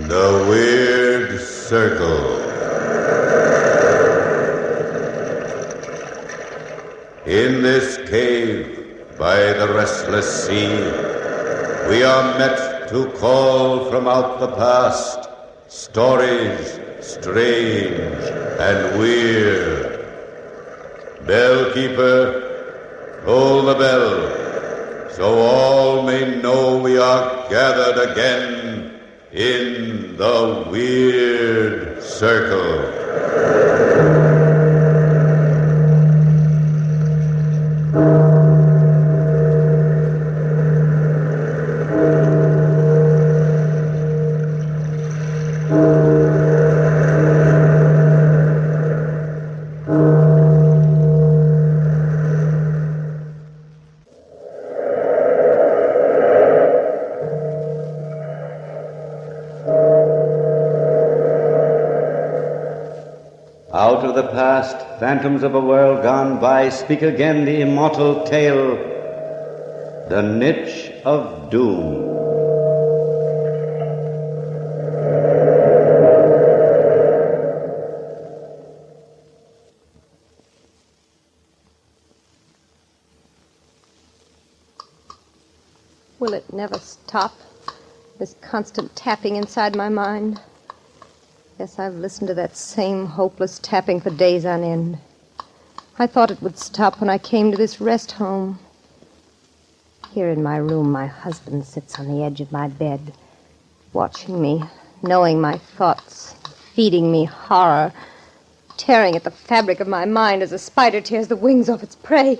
The Weird Circle. In this cave by the restless sea, we are met to call from out the past stories strange and weird. Bellkeeper, toll the bell, so all may know we are gathered again in the Weird Circle. Out of the past, phantoms of a world gone by, speak again the immortal tale, the Niche of Doom. Will it never stop? This constant tapping inside my mind. Yes, I've listened to that same hopeless tapping for days on end. I thought it would stop when I came to this rest home. Here in my room, my husband sits on the edge of my bed, watching me, knowing my thoughts, feeding me horror, tearing at the fabric of my mind as a spider tears the wings off its prey.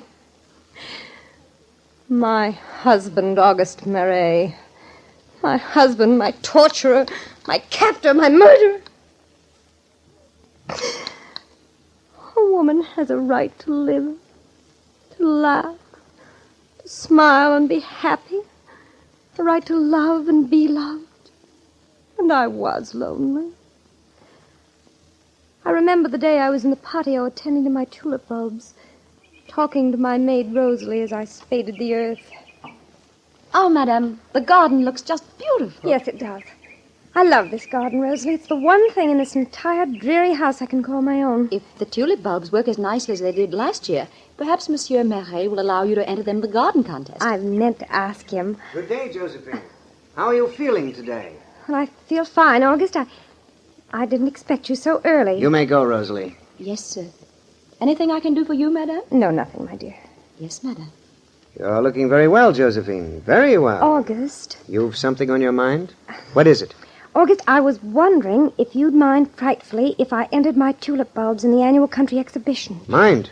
My husband, Auguste Marais. My husband, my torturer, my captor, my murderer. A woman has a right to live, to laugh, to smile and be happy, a right to love and be loved. And I was lonely. I remember the day I was in the patio attending to my tulip bulbs, talking to my maid Rosalie as I spaded the earth. Oh, Madame, the garden looks just beautiful. Yes, it does. I love this garden, Rosalie. It's the one thing in this entire dreary house I can call my own. If the tulip bulbs work as nicely as they did last year, perhaps Monsieur Marais will allow you to enter them in the garden contest. I've meant to ask him. Good day, Josephine. How are you feeling today? Well, I feel fine, August. I didn't expect you so early. You may go, Rosalie. Yes, sir. Anything I can do for you, Madame? No, nothing, my dear. Yes, Madame. You're looking very well, Josephine. Very well. August. You've something on your mind? What is it? August, I was wondering if you'd mind frightfully if I entered my tulip bulbs in the annual country exhibition. Mind?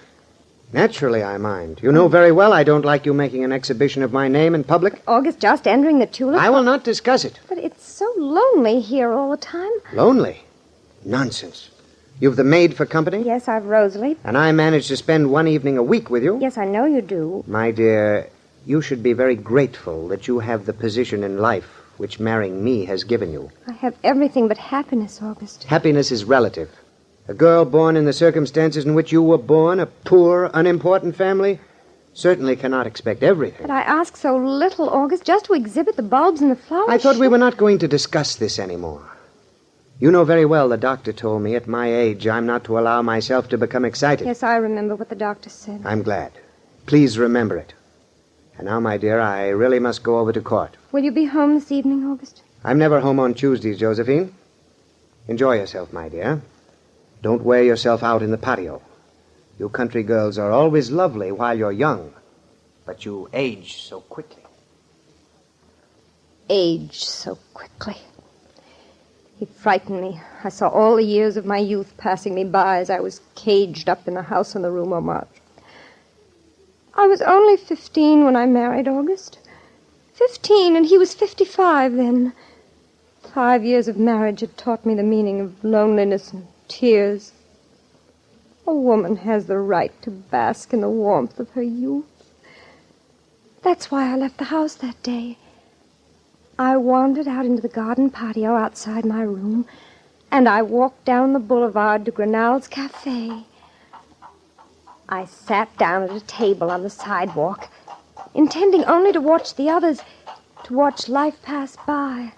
Naturally I mind. You know very well I don't like you making an exhibition of my name in public. August, just entering the tulip... I will not discuss it. But it's so lonely here all the time. Lonely? Nonsense. You've the maid for company? Yes, I've Rosalie. And I manage to spend one evening a week with you? Yes, I know you do. My dear, you should be very grateful that you have the position in life which marrying me has given you. I have everything but happiness, August. Happiness is relative. A girl born in the circumstances in which you were born, a poor, unimportant family, certainly cannot expect everything. But I ask so little, August, just to exhibit the bulbs and the flowers. I thought we were not going to discuss this anymore. You know very well the doctor told me at my age I'm not to allow myself to become excited. Yes, I remember what the doctor said. I'm glad. Please remember it. And now, my dear, I really must go over to court. Will you be home this evening, August? I'm never home on Tuesdays, Josephine. Enjoy yourself, my dear. Don't wear yourself out in the patio. You country girls are always lovely while you're young, but you age so quickly. Age so quickly. He frightened me. I saw all the years of my youth passing me by as I was caged up in the house on the Rue Montmartre. I was only 15 when I married August. 15, and he was 55 then. 5 years of marriage had taught me the meaning of loneliness and tears. A woman has the right to bask in the warmth of her youth. That's why I left the house that day. I wandered out into the garden patio outside my room, and I walked down the boulevard to Grenald's Cafe. I sat down at a table on the sidewalk, intending only to watch the others, to watch life pass by.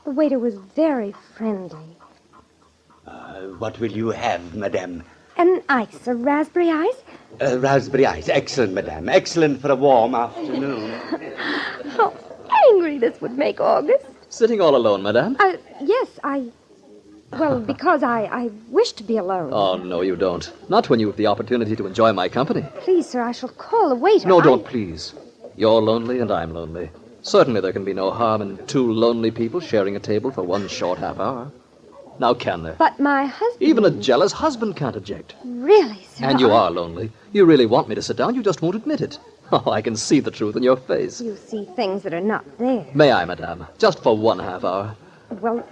The waiter was very friendly. What will you have, madame? An ice, a raspberry ice? Raspberry ice. Excellent, madame. Excellent for a warm afternoon. How angry this would make August. Sitting all alone, madame? Yes, Well, because I wish to be alone. Oh, no, you don't. Not when you have the opportunity to enjoy my company. Please, sir, I shall call the waiter. No, don't, please. You're lonely and I'm lonely. Certainly there can be no harm in two lonely people sharing a table for one short half hour. Now, can there? But my husband... Even a jealous husband can't object. Really, sir? And you are lonely. You really want me to sit down, you just won't admit it. Oh, I can see the truth in your face. You see things that are not there. May I, madame? Just for one half hour. Well,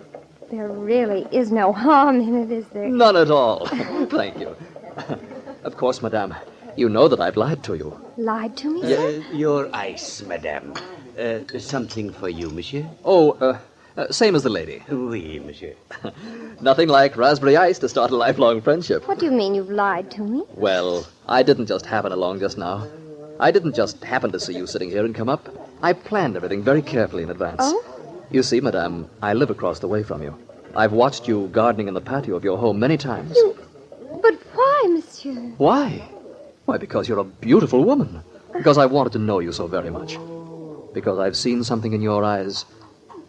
there really is no harm in it, is there? None at all. Thank you. Of course, madame, you know that I've lied to you. Lied to me, sir? Your ice, madame. Something for you, monsieur? Oh, same as the lady. Oui, monsieur. Nothing like raspberry ice to start a lifelong friendship. What do you mean you've lied to me? Well, I didn't just happen along just now. I didn't just happen to see you sitting here and come up. I planned everything very carefully in advance. Oh? You see, madame, I live across the way from you. I've watched you gardening in the patio of your home many times. But why, monsieur? Why? Why, because you're a beautiful woman. Because I wanted to know you so very much. Because I've seen something in your eyes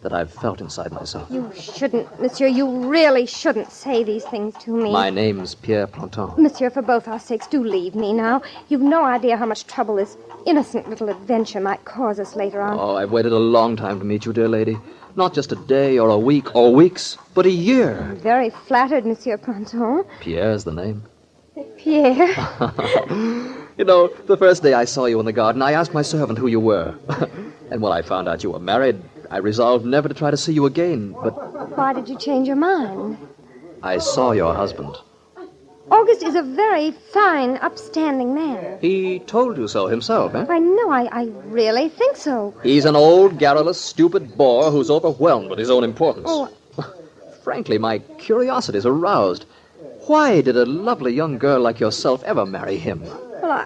that I've felt inside myself. You shouldn't, monsieur. You really shouldn't say these things to me. My name's Pierre Planton. Monsieur, for both our sakes, do leave me now. You've no idea how much trouble this innocent little adventure might cause us later on. Oh, I've waited a long time to meet you, dear lady. Not just a day or a week or weeks, but a year. I'm very flattered, Monsieur Planton. Pierre's the name. Pierre. You know, the first day I saw you in the garden, I asked my servant who you were. And when I found out you were married, I resolved never to try to see you again, but Why did you change your mind? I saw your husband. August is a very fine, upstanding man. He told you so himself, eh? I know, I really think so. He's an old, garrulous, stupid bore who's overwhelmed with his own importance. Oh. Frankly, my curiosity's aroused. Why did a lovely young girl like yourself ever marry him? Well,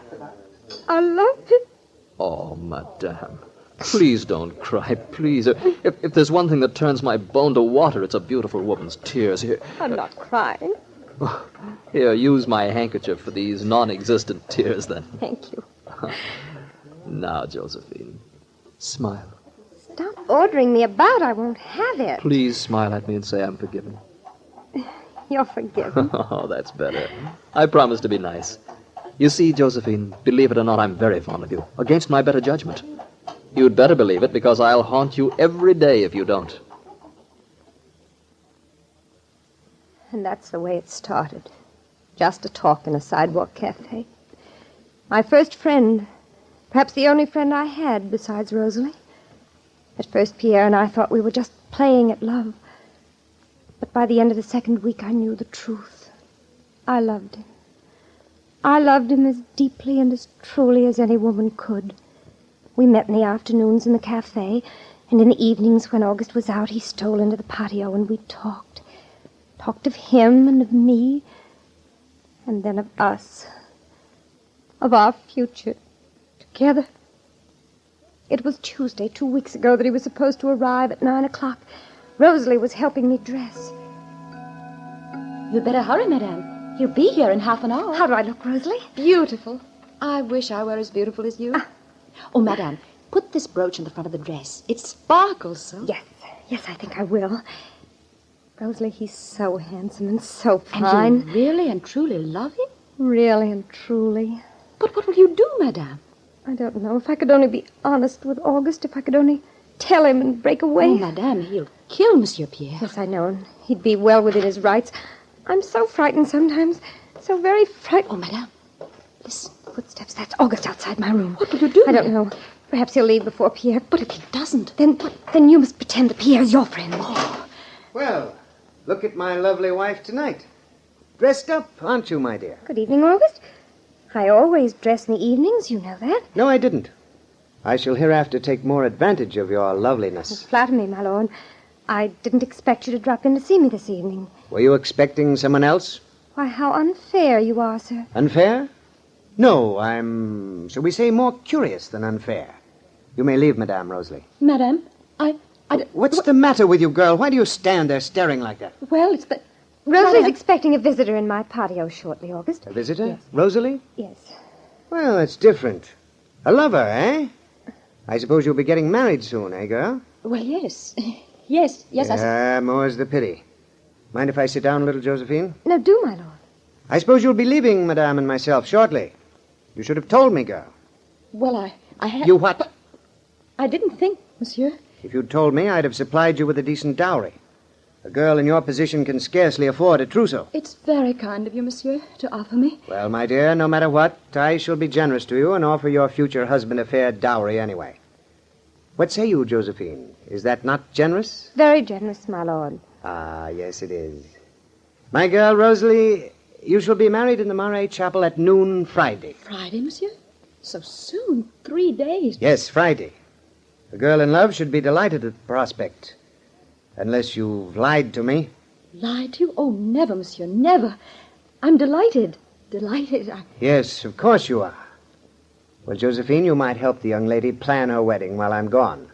I love him. Oh, madame. Please don't cry, please. If there's one thing that turns my bone to water, it's a beautiful woman's tears. Here, I'm not crying. here, use my handkerchief for these non-existent tears, then. Thank you. Now, Josephine, smile. Stop ordering me about. I won't have it. Please smile at me and say I'm forgiven. You're forgiven. Oh, that's better. I promise to be nice. You see, Josephine, believe it or not, I'm very fond of you, against my better judgment. You'd better believe it, because I'll haunt you every day if you don't. And that's the way it started. Just a talk in a sidewalk cafe. My first friend, perhaps the only friend I had besides Rosalie. At first, Pierre and I thought we were just playing at love. But by the end of the second week, I knew the truth. I loved him. I loved him as deeply and as truly as any woman could. We met in the afternoons in the cafe, and in the evenings when August was out, he stole into the patio and we talked. Talked of him and of me, and then of us. Of our future. Together. It was Tuesday, 2 weeks ago, that he was supposed to arrive at 9 o'clock. Rosalie was helping me dress. You'd better hurry, madame. He'll be here in half an hour. How do I look, Rosalie? Beautiful. I wish I were as beautiful as you. Oh, madame, put this brooch on the front of the dress. It sparkles so. Yes, I think I will. Rosalie, he's so handsome and so And fine. you really and truly love him? Really and truly. But what will you do, madame? I don't know. If I could only be honest with August, if I could only tell him and break away. Oh, madame, he'll kill Monsieur Pierre. Yes, I know, and he'd be well within his rights. I'm so frightened sometimes. So very frightened. Oh, madame, listen. Footsteps. That's August outside my room. What will you do? I don't know. Perhaps he'll leave before Pierre. But if he doesn't... Then you must pretend that Pierre's your friend. Oh. Well, look at my lovely wife tonight. Dressed up, aren't you, my dear? Good evening, August. I always dress in the evenings, you know that. No, I didn't. I shall hereafter take more advantage of your loveliness. Flatter me, my lord. I didn't expect you to drop in to see me this evening. Were you expecting someone else? Why, how unfair you are, sir. Unfair? No, I'm, shall we say, more curious than unfair. You may leave, Madame Rosalie. Madame, What's the matter with you, girl? Why do you stand there staring like that? Well, it's the... Rosalie's expecting a visitor in my patio shortly, August. A visitor? Yes. Rosalie? Yes. Well, it's different. A lover, eh? I suppose you'll be getting married soon, eh, girl? Well, yes. Yes, More's the pity. Mind if I sit down a little, Josephine? No, do, my lord. I suppose you'll be leaving Madame and myself shortly. You should have told me, girl. Well, I had... You what? I didn't think, monsieur. If you'd told me, I'd have supplied you with a decent dowry. A girl in your position can scarcely afford a trousseau. It's very kind of you, monsieur, to offer me. Well, my dear, no matter what, I shall be generous to you and offer your future husband a fair dowry anyway. What say you, Josephine? Is that not generous? Very generous, my lord. Ah, yes, it is. My girl, Rosalie, you shall be married in the Marais Chapel at noon Friday. Friday, monsieur? So soon? 3 days? Yes, Friday. A girl in love should be delighted at the prospect. Unless you've lied to me. Lied to you? Oh, never, monsieur, never. I'm delighted. Delighted. Yes, of course you are. Well, Josephine, you might help the young lady plan her wedding while I'm gone.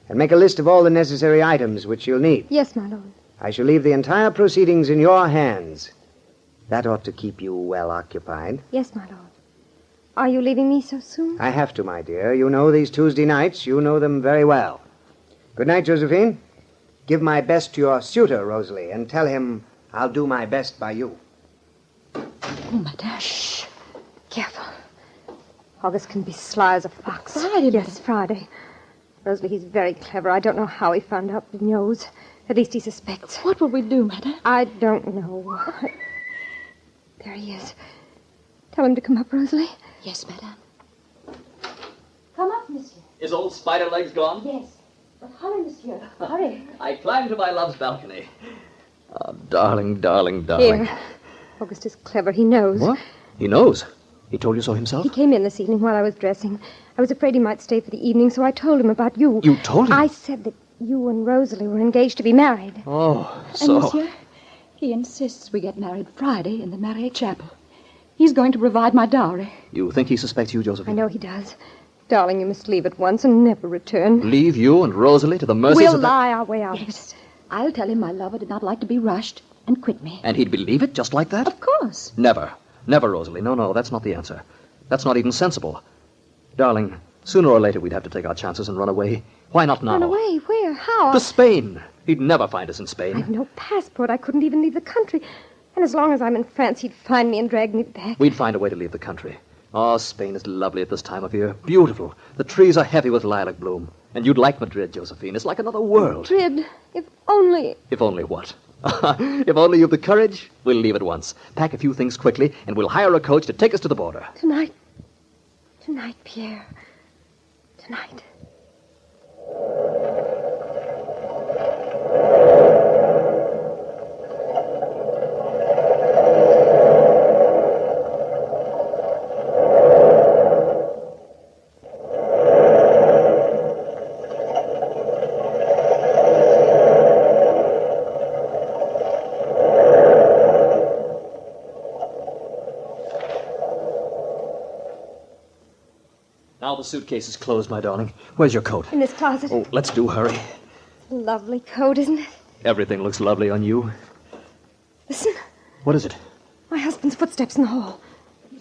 And make a list of all the necessary items which you'll need. Yes, my lord. I shall leave the entire proceedings in your hands. That ought to keep you well occupied. Yes, my lord. Are you leaving me so soon? I have to, my dear. You know these Tuesday nights. You know them very well. Good night, Josephine. Give my best to your suitor, Rosalie, and tell him I'll do my best by you. Oh, madame. Shh. Careful. August can be sly as a fox. Friday, Yes, Friday. Rosalie, he's very clever. I don't know how he found out, but he knows. At least he suspects. What will we do, madame? I don't know. There he is. Tell him to come up, Rosalie. Yes, madame. Come up, monsieur. Is old Spiderlegs gone? Yes. But hurry, monsieur. Hurry. I climbed to my love's balcony. Oh, darling, darling, darling. Here. August is clever. He knows. What? He knows. He told you so himself? He came in this evening while I was dressing. I was afraid he might stay for the evening, so I told him about you. You told him? I said that you and Rosalie were engaged to be married. Oh, And so... monsieur, he insists we get married Friday in the Marais Chapel. He's going to provide my dowry. You think he suspects you, Josephine? I know he does. Darling, you must leave at once and never return. Leave you and Rosalie to the mercies We'll of that... lie our way out of Yes. it. I'll tell him my lover did not like to be rushed and quit me. And he'd believe it just like that? Of course. Never. Never, Rosalie. No, that's not the answer. That's not even sensible. Darling, sooner or later we'd have to take our chances and run away. Why not now? Run away? Where? How? To Spain. He'd never find us in Spain. I've no passport. I couldn't even leave the country. And as long as I'm in France, he'd find me and drag me back. We'd find a way to leave the country. Oh, Spain is lovely at this time of year. Beautiful. The trees are heavy with lilac bloom. And you'd like Madrid, Josephine. It's like another world. Madrid. If only... If only what? If only you've the courage, we'll leave at once. Pack a few things quickly, and we'll hire a coach to take us to the border. Tonight. Tonight, Pierre. Tonight. Now the suitcase is closed, my darling. Where's your coat? In this closet. Oh, let's do. Hurry. Lovely coat, isn't it? Everything looks lovely on you. Listen. What is it? My husband's footsteps in the hall.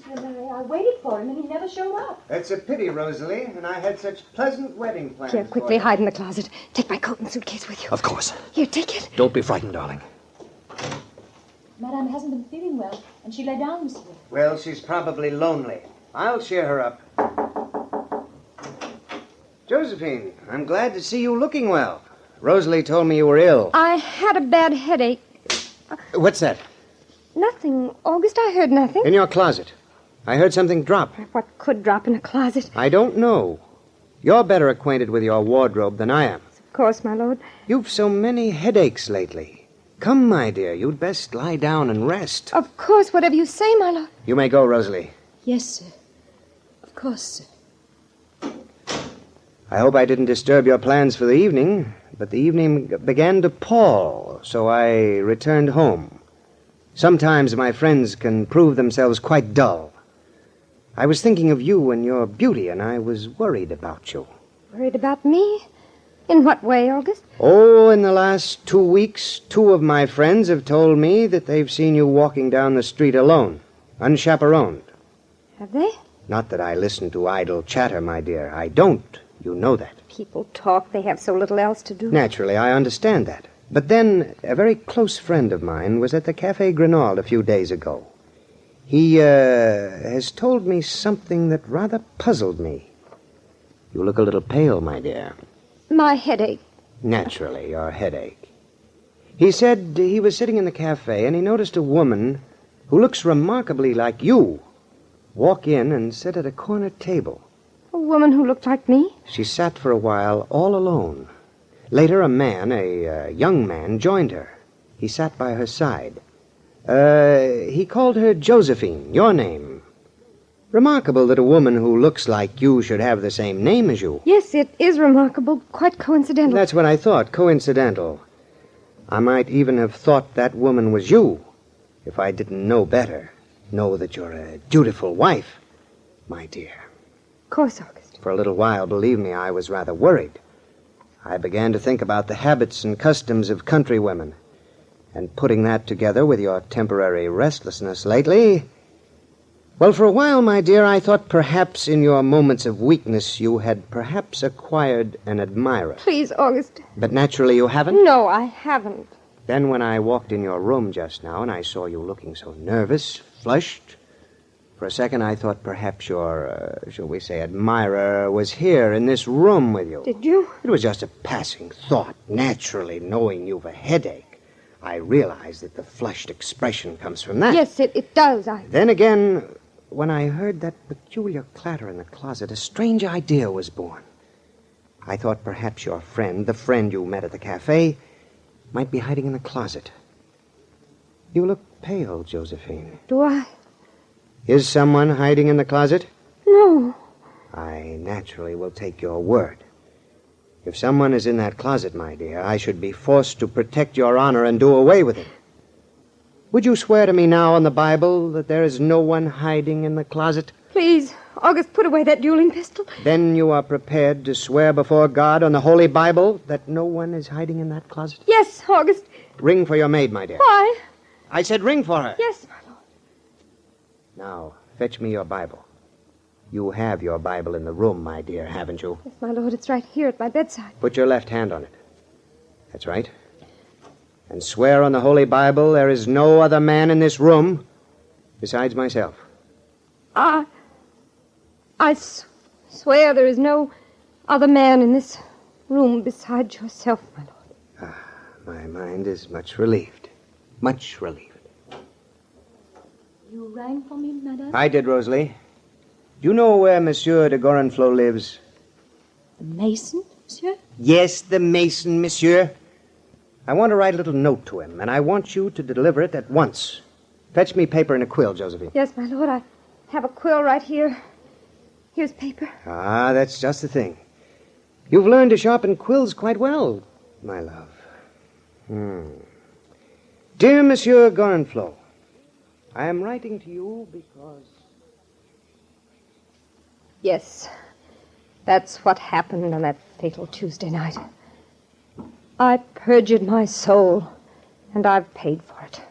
I waited for him and he never showed up. That's a pity, Rosalie, and I had such pleasant wedding plans. Pierre, quickly hide in the closet. Take my coat and suitcase with you. Of course. Here, take it. Don't be frightened, darling. Madame hasn't been feeling well, and she lay down, monsieur. Well, she's probably lonely. I'll cheer her up. Josephine, I'm glad to see you looking well. Rosalie told me you were ill. I had a bad headache. What's that? Nothing, August. I heard nothing. In your closet. I heard something drop. What could drop in a closet? I don't know. You're better acquainted with your wardrobe than I am. Of course, my lord. You've so many headaches lately. Come, my dear, you'd best lie down and rest. Of course, whatever you say, my lord. You may go, Rosalie. Yes, sir. Of course, sir. I hope I didn't disturb your plans for the evening, but the evening began to pall, so I returned home. Sometimes my friends can prove themselves quite dull. I was thinking of you and your beauty, and I was worried about you. Worried about me? In what way, August? Oh, in the last 2 weeks, 2 of my friends have told me that they've seen you walking down the street alone, unchaperoned. Have they? Not that I listen to idle chatter, my dear. I don't. You know that. People talk. They have so little else to do. Naturally, I understand that. But then, a very close friend of mine was at the Café Grenald a few days ago. He, has told me something that rather puzzled me. You look a little pale, my dear. My headache. Naturally, your headache. He said he was sitting in the cafe and he noticed a woman who looks remarkably like you walk in and sit at a corner table. A woman who looked like me? She sat for a while all alone. Later, a man, a young man, joined her. He sat by her side. He called her Josephine, your name. Remarkable that a woman who looks like you should have the same name as you. Yes, it is remarkable. Quite coincidental. That's what I thought, coincidental. I might even have thought that woman was you, if I didn't know better. Know that you're a dutiful wife, my dear. Of course, August. For a little while, believe me, I was rather worried. I began to think about the habits and customs of country women. And putting that together with your temporary restlessness lately... Well, for a while, my dear, I thought perhaps in your moments of weakness you had perhaps acquired an admirer. Please, August. But naturally you haven't? No, I haven't. Then when I walked in your room just now and I saw you looking so nervous, flushed, for a second I thought perhaps your, shall we say, admirer was here in this room with you. Did you? It was just a passing thought. Naturally, knowing you've a headache, I realize that the flushed expression comes from that. Yes, it does. Then again, when I heard that peculiar clatter in the closet, a strange idea was born. I thought perhaps your friend, the friend you met at the cafe, might be hiding in the closet. You look pale, Josephine. Do I? Is someone hiding in the closet? No. I naturally will take your word. If someone is in that closet, my dear, I should be forced to protect your honor and do away with it. Would you swear to me now on the Bible that there is no one hiding in the closet? Please, August, put away that dueling pistol. Then you are prepared to swear before God on the Holy Bible that no one is hiding in that closet? Yes, August. Ring for your maid, my dear. Why? I said ring for her. Yes, my lord. Now, fetch me your Bible. You have your Bible in the room, my dear, haven't you? Yes, my lord, it's right here at my bedside. Put your left hand on it. That's right. And swear on the Holy Bible there is no other man in this room besides myself. I swear there is no other man in this room besides yourself, my lord. My mind is much relieved. Much relieved. You rang for me, madame? I did, Rosalie. Do you know where Monsieur de Gorenflot lives? The mason, monsieur? Yes, the mason, monsieur. I want to write a little note to him, and I want you to deliver it at once. Fetch me paper and a quill, Josephine. Yes, my lord, I have a quill right here. Here's paper. Ah, that's just the thing. You've learned to sharpen quills quite well, my love. Dear Monsieur Gorenflot, I am writing to you because... Yes, that's what happened on that fatal Tuesday night. I perjured my soul, and I've paid for it.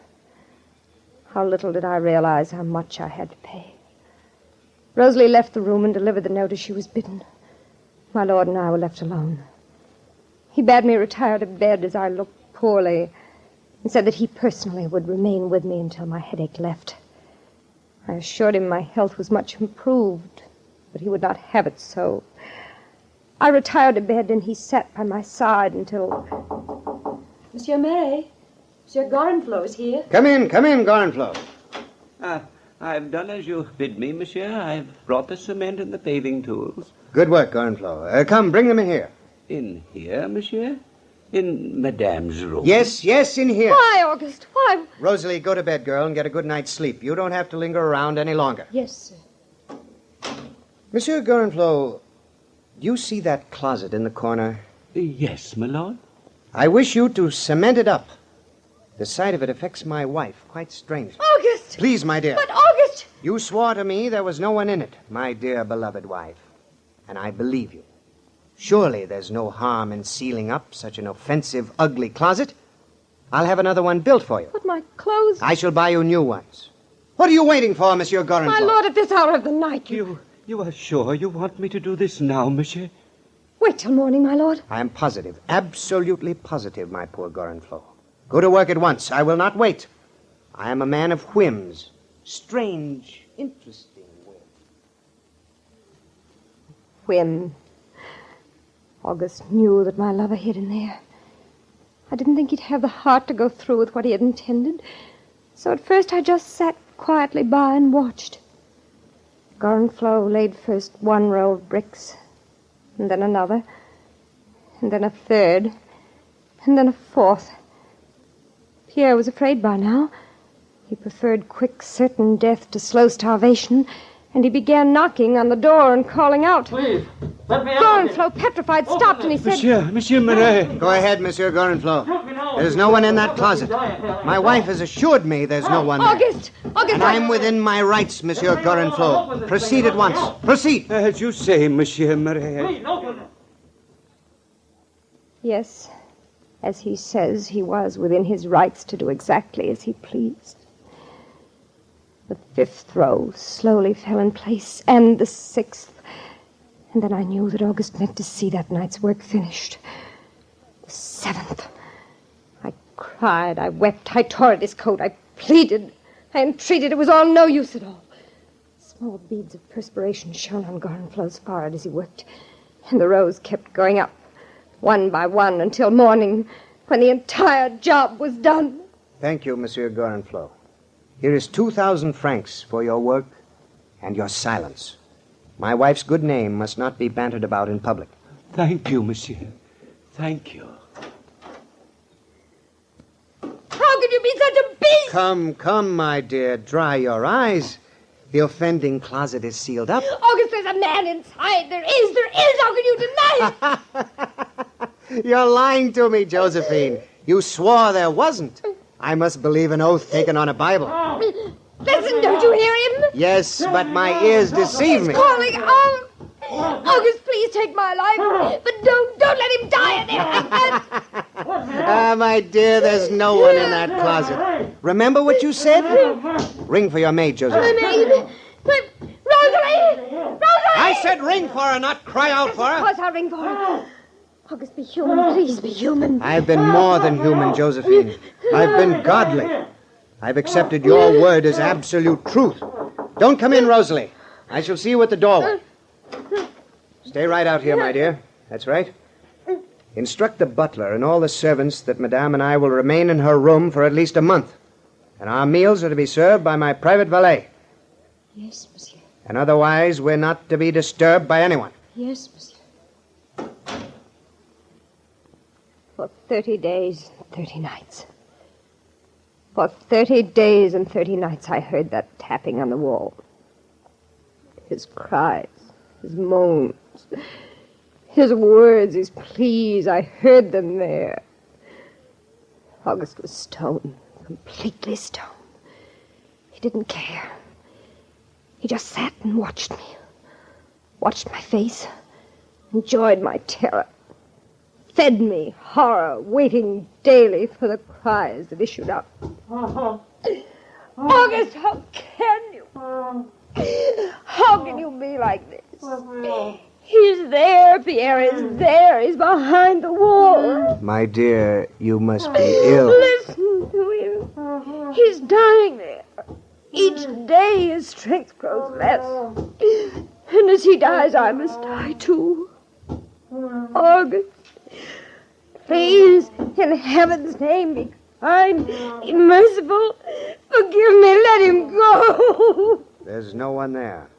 How little did I realize how much I had to pay. Rosalie left the room and delivered the note as she was bidden. My lord and I were left alone. He bade me retire to bed as I looked poorly, and said that he personally would remain with me until my headache left. I assured him my health was much improved, but he would not have it so. I retired to bed, and he sat by my side until... Monsieur Murray, Monsieur Gorenflot is here. Come in, Gorenflot. I've done as you bid me, monsieur. I've brought the cement and the paving tools. Good work, Gorenflot. Come, bring them in here. In here, monsieur? In Madame's room? Yes, in here. Why, August? Why? Rosalie, go to bed, girl, and get a good night's sleep. You don't have to linger around any longer. Yes, sir. Monsieur Gorenflot, do you see that closet in the corner? Yes, my lord. I wish you to cement it up. The sight of it affects my wife quite strangely. August! Please, my dear. But, August! You swore to me there was no one in it, my dear beloved wife. And I believe you. Surely there's no harm in sealing up such an offensive, ugly closet. I'll have another one built for you. But my clothes... I shall buy you new ones. What are you waiting for, Monsieur Gorenflot? My lord, at this hour of the night... You are sure you want me to do this now, monsieur? Wait till morning, my lord. I am positive, absolutely positive, my poor Gorenflot. Go to work at once. I will not wait. I am a man of whims. Strange, interesting whims. Whim. August knew that my lover hid in there. I didn't think he'd have the heart to go through with what he had intended. So at first I just sat quietly by and watched. Gorenflot laid first one row of bricks, and then another, and then a third, and then a fourth. Pierre was afraid by now. He preferred quick, certain death to slow starvation, and he began knocking on the door and calling out. Please, let me out. Gorenflot, petrified, stopped, and he said... Monsieur Marais. Go ahead, Monsieur Gorenflot. There's no one in that closet. My wife has assured me there's no one there. August! And I'm within my rights, Monsieur Gorenflot. Proceed at once. Proceed. As you say, Monsieur Marais. Please, open it. Yes, as he says, he was within his rights to do exactly as he pleased. The fifth row slowly fell in place, and the sixth. And then I knew that August meant to see that night's work finished. The seventh. I cried, I wept, I tore at his coat, I pleaded, I entreated. It was all no use at all. Small beads of perspiration shone on Gorenflot's forehead as he worked, and the rows kept going up, one by one, until morning, when the entire job was done. Thank you, Monsieur Gorenflot. Here is 2,000 francs for your work and your silence. My wife's good name must not be bantered about in public. Thank you, monsieur. Thank you. How could you be such a beast? Come, my dear. Dry your eyes. The offending closet is sealed up. August, there's a man inside. There is. How can you deny it? You're lying to me, Josephine. You swore there wasn't. I must believe an oath taken on a Bible. Listen, don't you hear him? Yes, but my ears deceive me. He's calling out. August, please take my life, but don't let him die in there. I can't. My dear, there's no one in that closet. Remember what you said? Ring for your maid, Josephine. My maid. Rosalie! I said ring for her, not cry out for Of her. course I'll ring for her. August, be human. Please be human. I've been more than human, Josephine. I've been godly. I've accepted your word as absolute truth. Don't come in, Rosalie. I shall see you at the doorway. Stay right out here, my dear. That's right. Instruct the butler and all the servants that Madame and I will remain in her room for at least a month. And our meals are to be served by my private valet. Yes, monsieur. And otherwise, we're not to be disturbed by anyone. Yes, monsieur. For 30 days, 30 nights. For 30 days and 30 nights I heard that tapping on the wall. His cries, his moans, his words, his pleas, I heard them there. August was stone, completely stone. He didn't care. He just sat and watched me, watched my face, enjoyed my terror, fed me horror, waiting daily for the cries that issued up. August, how can you? How can you be like this? He's there, Pierre is there. He's behind the wall. My dear, you must be ill. Listen to him. He's dying there. Each day his strength grows less. And as he dies, I must die too. August, please, in heaven's name, be kind, be merciful. Forgive me, let him go. There's no one there.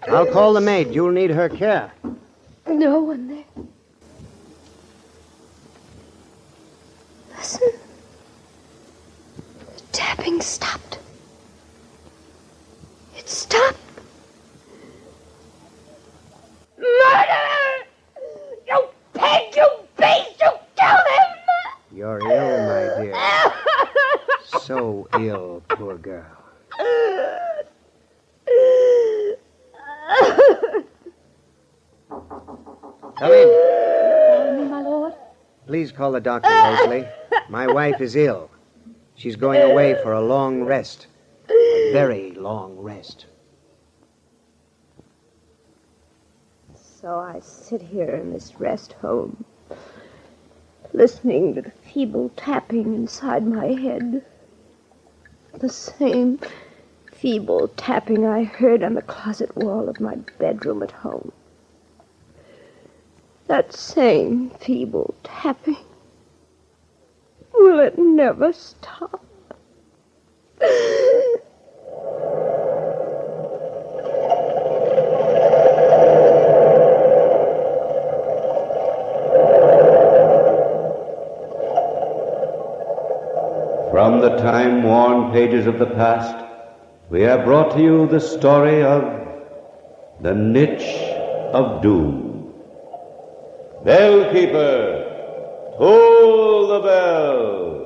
I'll call the maid. You'll need her care. No one there. Listen. The tapping stopped. It stopped. Murder! You pig, you beast, you killed him! You're ill, my dear. So ill, poor girl. Come in. Please call the doctor, Rosalie. My wife is ill. She's going away for a long rest. A very long rest. So I sit here in this rest home, listening to the feeble tapping inside my head. The same feeble tapping I heard on the closet wall of my bedroom at home. That same feeble tapping. Will it never stop? From the time-worn pages of the past, we have brought to you the story of the Niche of Doom. Bellkeeper, toll the bell!